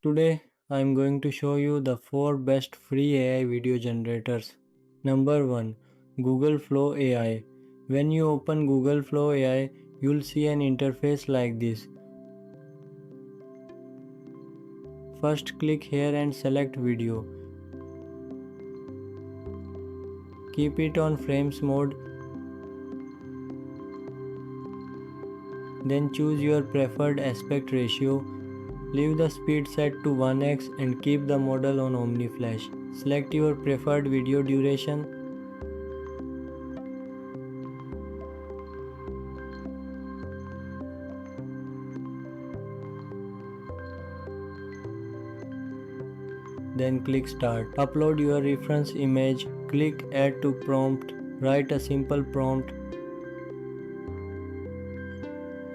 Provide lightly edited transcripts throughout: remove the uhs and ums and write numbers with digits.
Today I am going to show you the 4 best free AI video generators. Number 1. Google Flow AI. When you open Google Flow AI, you'll see an interface like this. First click here and select video. Keep it on frames mode. Then choose your preferred aspect ratio. Leave the speed set to 1x and keep the model on OmniFlash. Select your preferred video duration. Then click start. Upload your reference image. Click add to prompt. Write a simple prompt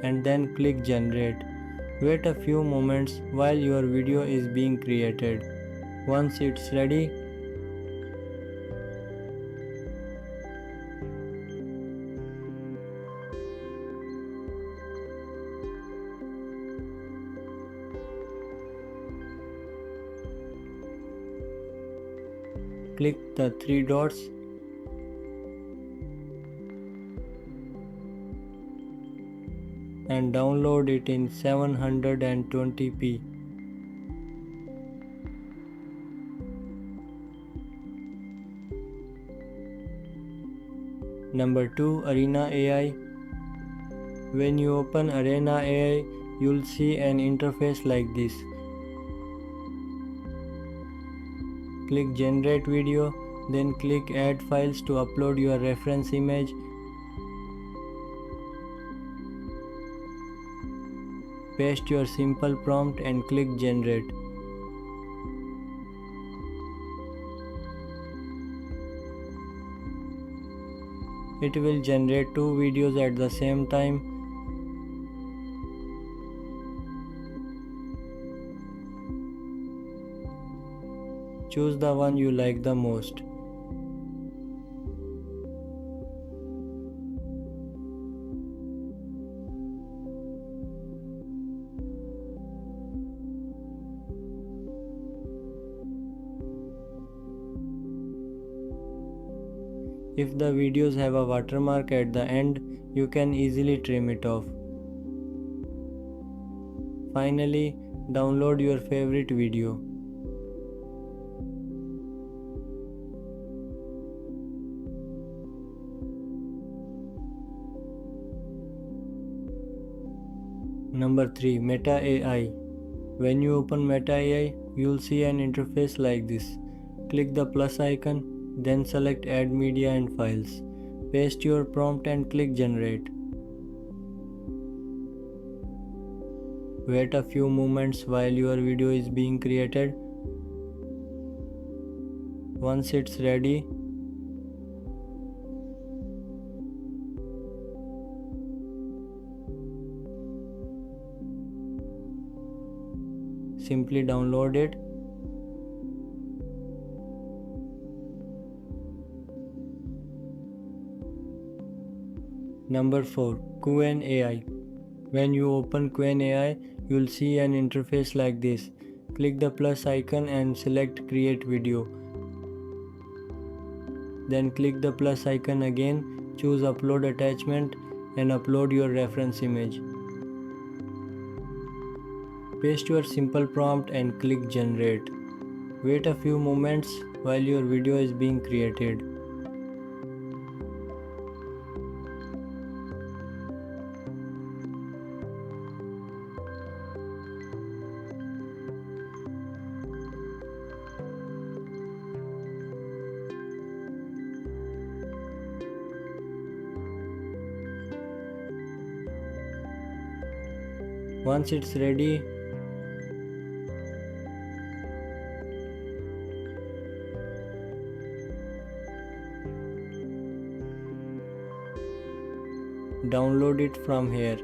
and then click generate. Wait a few moments while your video is being created. Once it's ready, click the 3 dots and download it in 720p. Number 2. Arena AI. When you open Arena AI, you'll see an interface like this. Click generate video, then click add files to upload your reference image. Paste your simple prompt and click generate. It will generate 2 videos at the same time. Choose the one you like the most. If the videos have a watermark at the end, you can easily trim it off. Finally, download your favorite video. Number 3. Meta AI. When you open Meta AI, you'll see an interface like this. Click the plus icon, then select Add Media and Files. Paste your prompt and click Generate. Wait a few moments while your video is being created. Once it's ready, simply download it. Number 4. Qwen AI. When you open Qwen AI, you'll see an interface like this. Click the plus icon and select Create Video. Then click the plus icon again, choose Upload Attachment and upload your reference image. Paste your simple prompt and click Generate. Wait a few moments while your video is being created. Once it's ready, download it from here.